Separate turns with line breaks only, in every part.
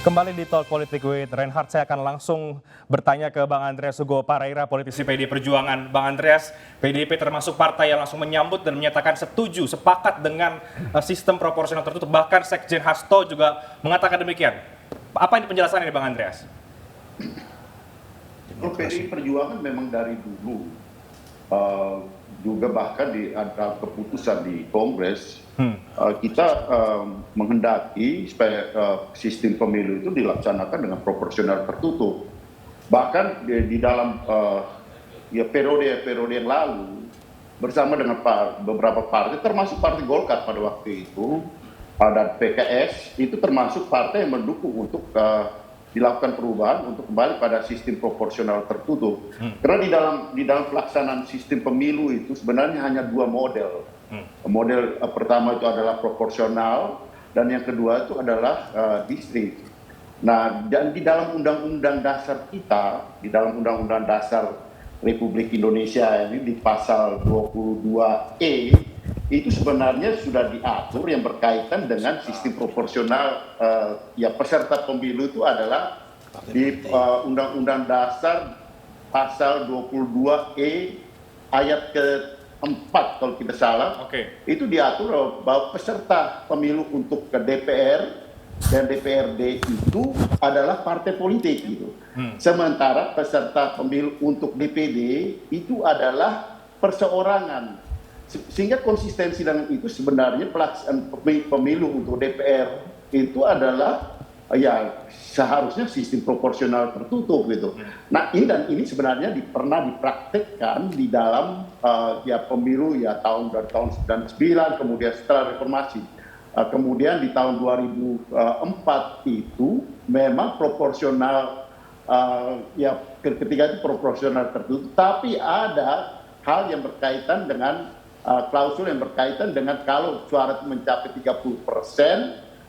Kembali di Talk Politik with Reinhard, saya akan langsung bertanya ke Bang Andreas Hugo Pareira, politisi PDI Perjuangan. Bang Andreas, PDIP termasuk partai yang langsung menyambut dan menyatakan setuju, sepakat dengan sistem proporsional tertutup. Bahkan Sekjen Hasto juga mengatakan demikian. Apa ini penjelasannya Bang Andreas?
PDI Perjuangan memang dari dulu juga bahkan di ada keputusan di Kongres kita menghendaki supaya sistem pemilu itu dilaksanakan dengan proporsional tertutup. Bahkan di dalam periode yang lalu bersama dengan beberapa partai, termasuk Partai Golkar pada waktu itu, dan PKS itu termasuk partai yang mendukung untuk dilakukan perubahan untuk kembali pada sistem proporsional tertutup. Karena di dalam pelaksanaan sistem pemilu itu sebenarnya hanya dua model. Model pertama itu adalah proporsional dan yang kedua itu adalah distrik. Nah, dan di dalam undang-undang dasar kita, di dalam undang-undang dasar Republik Indonesia ini di pasal 22E itu sebenarnya sudah diatur yang berkaitan dengan sistem proporsional. Ya, peserta pemilu itu adalah di Undang-Undang Dasar pasal 22E ayat ke-4 kalau tidak salah. Itu diatur bahwa peserta pemilu untuk ke DPR dan DPRD itu adalah partai politik gitu. Sementara peserta pemilu untuk DPD itu adalah perseorangan. Sehingga konsistensi dengan itu sebenarnya pelaksanaan pemilu untuk DPR itu adalah ya seharusnya sistem proporsional tertutup gitu. Nah ini sebenarnya pernah dipraktekkan di dalam ya pemilu ya dari tahun 99 kemudian setelah reformasi. Kemudian di tahun 2004 itu memang proporsional ya ketika itu proporsional tertutup, tapi ada hal yang berkaitan dengan klausul yang berkaitan dengan kalau suara mencapai 30%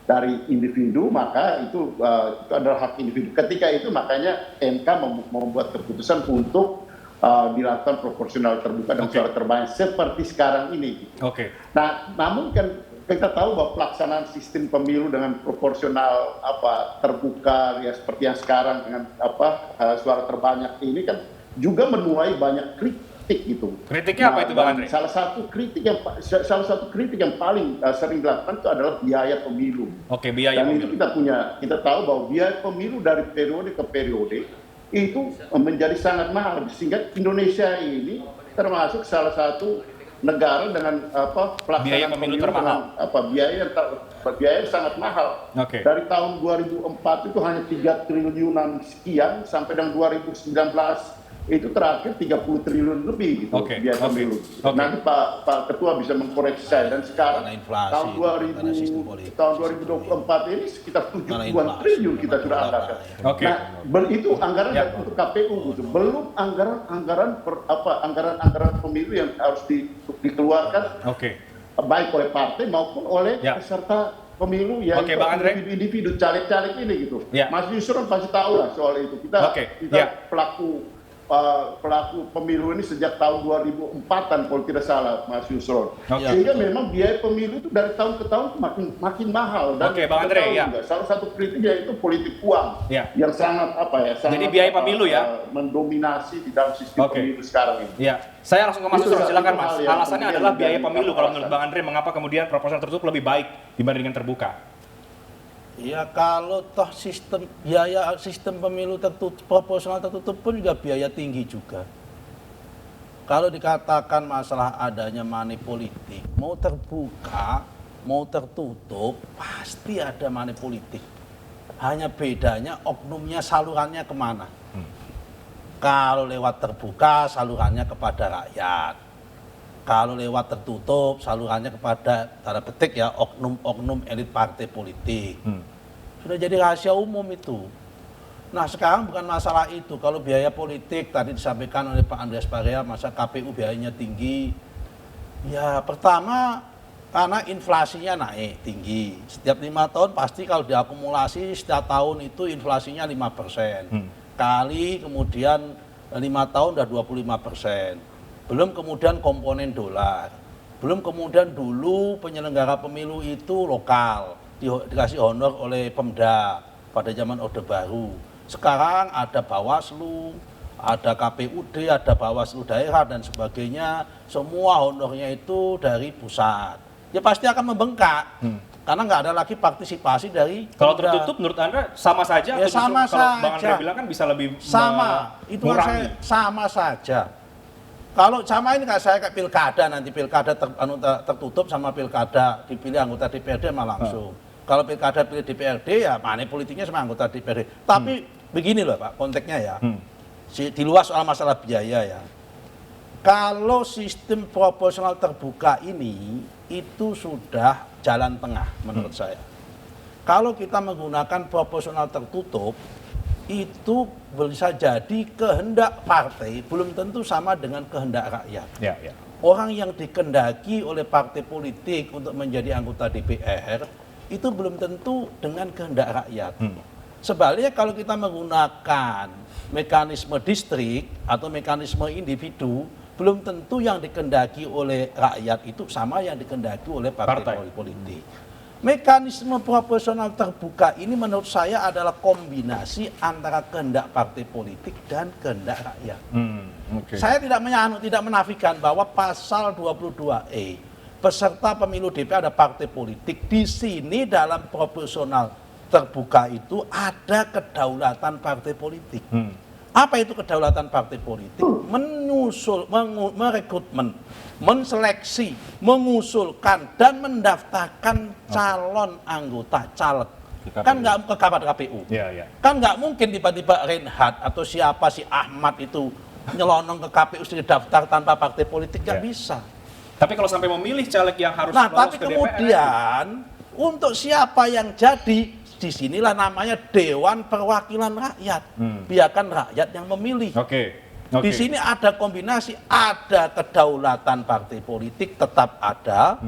dari individu maka itu adalah hak individu. Ketika itu makanya MK membuat keputusan untuk dilakukan proporsional terbuka dan suara terbanyak seperti sekarang ini. Nah, namun kan kita tahu bahwa pelaksanaan sistem pemilu dengan proporsional terbuka ya seperti yang sekarang dengan suara terbanyak ini kan juga menuai banyak kritik itu.
Kritiknya apa itu Bang Andre?
Salah satu kritik yang paling sering dilakukan itu adalah biaya pemilu.
Biaya
Dan
pemilu.
itu kita tahu bahwa biaya pemilu dari periode ke periode itu menjadi sangat mahal sehingga Indonesia ini termasuk salah satu negara dengan pelaksanaan
biaya pemilu termahal.
Biaya yang sangat mahal. Dari tahun 2004 itu hanya 3 triliunan sekian sampai dengan 2019 itu terakhir 30 triliun lebih gitu biaya pemilu. Nanti Pak Ketua bisa mengkoreksi saya. Dan sekarang tahun 2024 ini sekitar 70-an triliun kita sudah anggarkan. Nah, itu anggaran untuk KPU gitu. Belum anggaran pemilu yang harus dikeluarkan baik oleh partai maupun oleh peserta pemilu yang individu caleg-caleg ini gitu. Mas Yusron pasti tahu lah soal itu. Kita pelaku pemilu ini sejak tahun 2004-an kalau tidak salah Mas Yusron. Sehingga memang biaya pemilu itu dari tahun ke tahun makin mahal. Dan
Bang Andre,
salah satu kritiknya itu politik uang yang sangat
jadi biaya pemilu
mendominasi di dalam sistem pemilu sekarang ini.
Saya langsung ke Mas Yusron, silakan Mas. Alasannya adalah biaya pemilu kalau menurut Bang Andre, mengapa kemudian proporsional tertutup lebih baik dibandingkan terbuka?
Ya kalau toh biaya sistem pemilu tertutup, proporsional tertutup pun juga biaya tinggi juga. Kalau dikatakan masalah adanya money politik, mau terbuka, mau tertutup, pasti ada money politik. Hanya bedanya oknumnya salurannya kemana. Kalau lewat terbuka, salurannya kepada rakyat. Kalau lewat tertutup, salurannya kepada tanda petik ya oknum-oknum elit partai politik. Sudah jadi rahasia umum itu. Nah sekarang bukan masalah itu. Kalau biaya politik tadi disampaikan oleh Pak Andreas Pareira, masa KPU biayanya tinggi. Ya pertama karena inflasinya naik tinggi. Setiap 5 tahun pasti kalau diakumulasi setiap tahun itu inflasinya 5%. Kali kemudian 5 tahun udah 25%. Belum kemudian komponen dolar, belum kemudian dulu penyelenggara pemilu itu lokal, dikasih honor oleh Pemda. pada zaman Orde Baru. Sekarang ada Bawaslu, ada KPUD, ada Bawaslu daerah dan sebagainya. Semua honornya itu dari pusat. Ya pasti akan membengkak. Karena nggak ada lagi partisipasi dari
Kalau
Pemda.
tertutup menurut Anda sama saja?
Ya
atau justru
sama
kalau Bang
saja.
Andre bilang kan bisa lebih
Sama, itu kan
mengurangi?
saya sama saja. Kalau sama ini saya kayak pilkada, nanti pilkada tertutup sama pilkada dipilih anggota DPRD sama langsung. Kalau pilkada pilih DPRD ya money politiknya sama anggota DPRD. Tapi begini loh Pak, konteksnya ya. Di luar soal masalah biaya ya. Kalau sistem proporsional terbuka ini itu sudah jalan tengah menurut saya. Kalau kita menggunakan proporsional tertutup itu bisa jadi kehendak partai belum tentu sama dengan kehendak rakyat.
Ya, ya.
Orang yang dikendaki oleh partai politik untuk menjadi anggota DPR itu belum tentu dengan kehendak rakyat. Sebaliknya kalau kita menggunakan mekanisme distrik atau mekanisme individu, belum tentu yang dikendaki oleh rakyat itu sama yang dikendaki oleh partai politik. Mekanisme proporsional terbuka ini menurut saya adalah kombinasi antara kehendak partai politik dan kehendak rakyat.
Oke.
Saya tidak menafikan bahwa pasal 22E peserta pemilu DPR ada partai politik. Di sini dalam proporsional terbuka itu ada kedaulatan partai politik. Apa itu kedaulatan partai politik? Merekrutmen, menseleksi, mengusulkan dan mendaftarkan calon anggota caleg. Kan nggak ke KPU.
Ya, ya.
Kan nggak mungkin tiba-tiba Reinhard atau siapa si Ahmad itu nyelonong ke KPU sudah daftar tanpa partai politik, nggak bisa.
Tapi kalau sampai memilih caleg yang harus
Nah,
lolos
tapi
ke DPR,
kemudian untuk siapa yang jadi, disinilah namanya Dewan Perwakilan Rakyat. Biarkan rakyat yang memilih.
Oke.
Di sini ada kombinasi, ada kedaulatan partai politik tetap ada,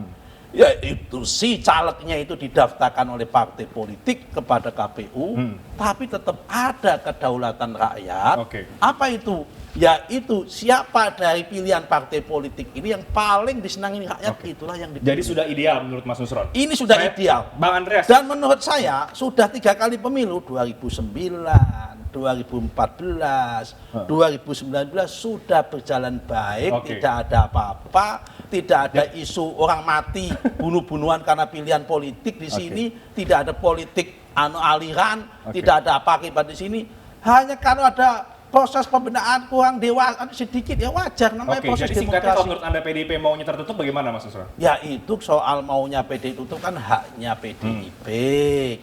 yaitu si calegnya itu didaftarkan oleh partai politik kepada KPU, tapi tetap ada kedaulatan rakyat.
Oke.
Apa itu? Yaitu siapa dari pilihan partai politik ini yang paling disenangi rakyat, itulah yang dipilih.
Jadi sudah ideal menurut Mas Nusron?
Ini sudah ideal.
Bang Andreas.
Dan menurut saya sudah 3 kali pemilu, 2009, 2014, 2019 sudah berjalan baik, tidak ada apa-apa, tidak ada isu orang mati, bunuh-bunuhan karena pilihan politik di sini, tidak ada politik aliran, tidak ada apa akibat di sini. Hanya kalau ada proses pembinaan kurang dewasa sedikit ya wajar, namanya proses
jadi singkatnya
demokrasi.
kalau menurut Anda PDIP maunya tertutup bagaimana Mas Nusron?
Ya itu soal maunya PDIP itu kan haknya PDIP.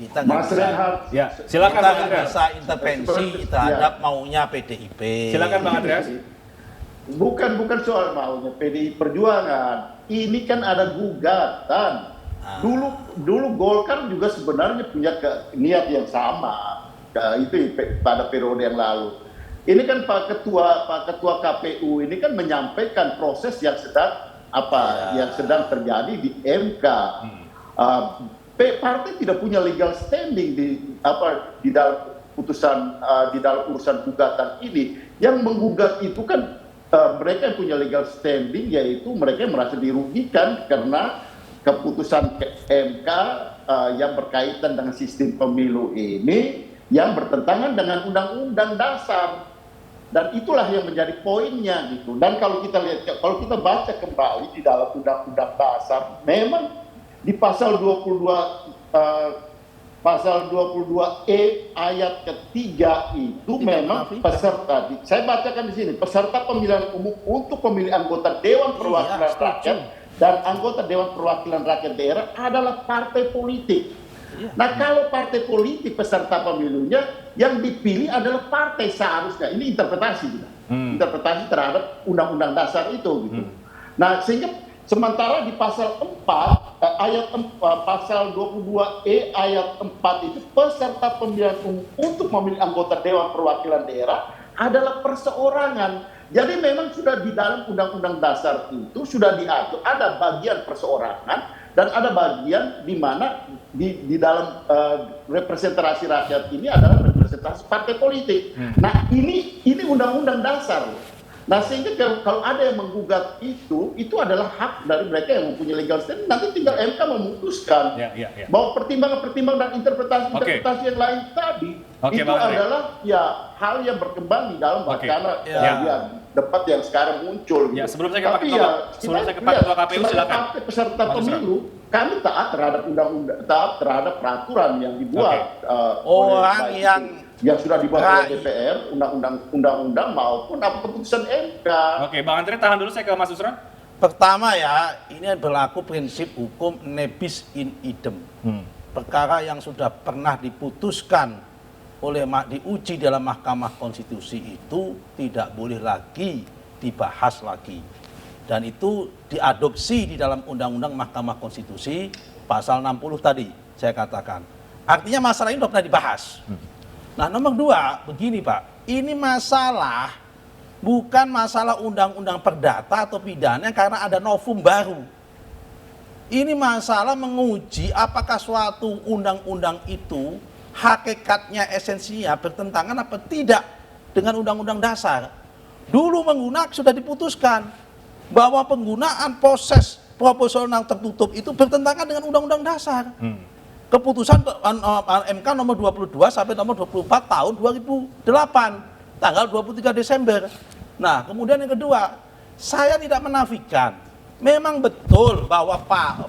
Kita nggak
Mas
bisa,
Reinhard,
Ya, silakan
kita
Bang
nggak
Andreas.
bisa intervensi terhadap maunya PDIP.
Silakan Bang Andreas.
bukan soal maunya PDI Perjuangan. Ini kan ada gugatan. Dulu Golkar juga sebenarnya punya niat yang sama. Itu pada periode yang lalu. Ini kan Pak Ketua KPU ini kan menyampaikan proses yang sedang terjadi di MK. Partai tidak punya legal standing di dalam putusan di dalam urusan gugatan ini. Yang menggugat itu kan mereka yang punya legal standing, yaitu mereka yang merasa dirugikan karena keputusan MK yang berkaitan dengan sistem pemilu ini yang bertentangan dengan Undang-Undang Dasar. Dan itulah yang menjadi poinnya gitu. Dan kalau kita lihat, kalau kita baca kembali di dalam Undang-Undang Dasar, memang di pasal 22E ayat ketiga itu memang peserta. Saya bacakan di sini, peserta pemilihan umum untuk pemilih anggota Dewan Perwakilan Rakyat dan anggota Dewan Perwakilan Rakyat daerah adalah partai politik. Nah, kalau partai politik peserta pemilunya yang dipilih adalah partai seharusnya. Ini interpretasi kita. Interpretasi terhadap Undang-Undang Dasar itu gitu. Nah, sehingga sementara di pasal 4 pasal 22E ayat 4 itu peserta pemilihan umum untuk memilih anggota Dewan Perwakilan Daerah adalah perseorangan. Jadi memang sudah di dalam Undang-Undang Dasar itu sudah diatur ada bagian perseorangan dan ada bagian di mana di dalam representasi rakyat ini adalah representasi partai politik. Nah, ini Undang-Undang Dasar. Nah, sehingga kalau ada yang menggugat itu adalah hak dari mereka yang mempunyai legal standing. Nanti tinggal MK memutuskan bahwa pertimbangan dan interpretasi yang lain tadi itu adalah ya hal yang berkembang di dalam wacana debat yang sekarang muncul.
Ya, sebelum saya ke Ketua KPU, silakan.
Sebagai peserta pemilu, kami taat terhadap undang-undang, taat terhadap peraturan yang dibuat
orang
yang sudah dibuat oleh DPR, undang-undang maupun keputusan MK.
Oke, Bang Andre tahan dulu, saya ke Mas Nusron.
Pertama ya, ini berlaku prinsip hukum nebis in idem. Perkara yang sudah pernah diputuskan diuji dalam Mahkamah Konstitusi itu tidak boleh lagi dibahas lagi. Dan itu diadopsi di dalam Undang-Undang Mahkamah Konstitusi pasal 60 tadi saya katakan. Artinya masalah ini sudah pernah dibahas. Nah, nomor 2, begini Pak, ini masalah bukan masalah undang-undang perdata atau pidana karena ada novum baru. Ini masalah menguji apakah suatu undang-undang itu hakikatnya esensinya bertentangan apa tidak dengan undang-undang dasar. Dulu sudah diputuskan bahwa penggunaan proses proporsional tertutup itu bertentangan dengan undang-undang dasar. Keputusan MK nomor 22 sampai nomor 24 tahun 2008, tanggal 23 Desember. Nah, kemudian yang kedua, saya tidak menafikan, memang betul bahwa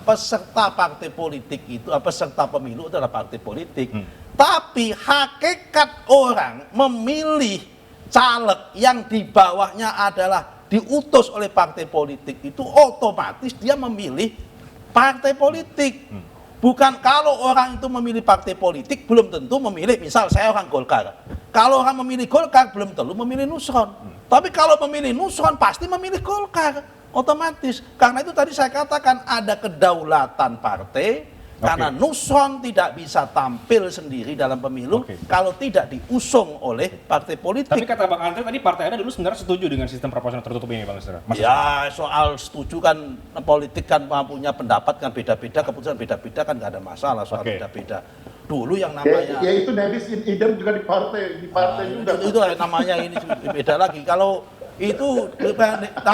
peserta partai politik itu, peserta pemilu adalah partai politik. Tapi hakikat orang memilih caleg yang di bawahnya adalah diutus oleh partai politik itu otomatis dia memilih partai politik. Bukan kalau orang itu memilih partai politik belum tentu memilih, misal saya orang Golkar. Kalau orang memilih Golkar belum tentu memilih Nusron. Tapi kalau memilih Nusron pasti memilih Golkar otomatis. Karena itu tadi saya katakan ada kedaulatan partai. Karena Nusron tidak bisa tampil sendiri dalam pemilu kalau tidak diusung oleh partai politik.
Tapi kata Bang Andre tadi partai Anda dulu sebenarnya setuju dengan sistem proporsional tertutup ini, Bang Nusron?
Ya, soal setuju kan politik kan punya pendapat kan beda-beda, keputusan beda-beda kan nggak ada masalah soal beda-beda. Dulu yang namanya
ya itu nebis in idem juga di partai juga.
Itu namanya ini beda lagi. Kalau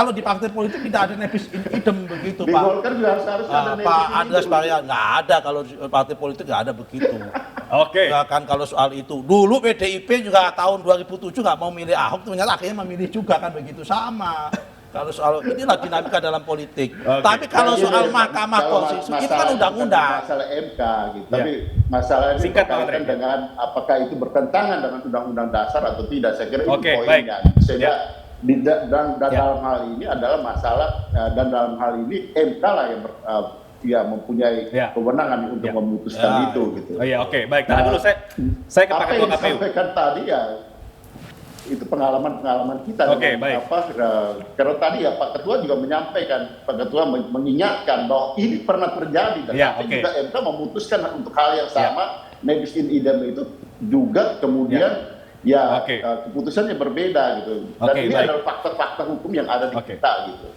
di partai politik tidak ada nebis in idem begitu,
di
Pak.
Di Golkar juga harus ada nebis
Pak
in idem.
Andreas Maria nggak ada, kalau partai politik nggak ada begitu.
Nggak
kan kalau soal itu. Dulu PDIP juga tahun 2007 nggak mau milih Ahok, ternyata akhirnya memilih juga kan begitu, sama. Kalau soal inilah dinamika dalam politik. Tapi kalau soal Mahkamah Konstitusi itu kan undang-undang.
Masalah MK gitu. Tapi masalah ini berkaitan dengan apakah itu bertentangan dengan undang-undang dasar atau tidak. Saya kira itu poinnya. Sehingga dalam hal ini adalah masalah dan dalam hal ini MK lah yang mempunyai kewenangan untuk memutuskan itu gitu.
Baik. Tahan dulu saya ke Pak Ketua KPU.
Apa yang disampaikan tadi ya itu pengalaman kita. Karena tadi ya Pak Ketua juga menyampaikan, Pak Ketua mengingatkan bahwa ini pernah terjadi dan juga MK memutuskan untuk hal yang sama, nebis in idem itu juga kemudian keputusannya berbeda gitu. Dan ini adalah fakta-fakta hukum yang ada di kita gitu.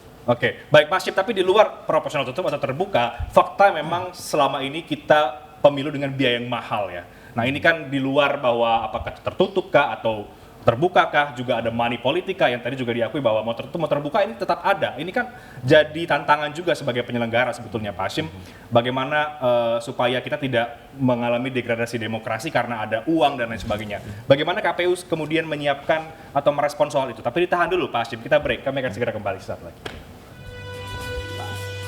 Baik Mas Syif, tapi di luar proporsional tertutup atau terbuka, fakta memang selama ini kita pemilu dengan biaya yang mahal ya. Nah ini kan di luar bahwa apakah tertutup kah atau terbuka kah, juga ada money politika yang tadi juga diakui bahwa mau tertutup mau terbuka ini tetap ada. Ini kan jadi tantangan juga sebagai penyelenggara sebetulnya Pak Hasyim, bagaimana supaya kita tidak mengalami degradasi demokrasi karena ada uang dan lain sebagainya. Bagaimana KPU kemudian menyiapkan atau merespon soal itu. Tapi ditahan dulu Pak Hasyim, kita break, kami akan segera kembali sesaat lagi.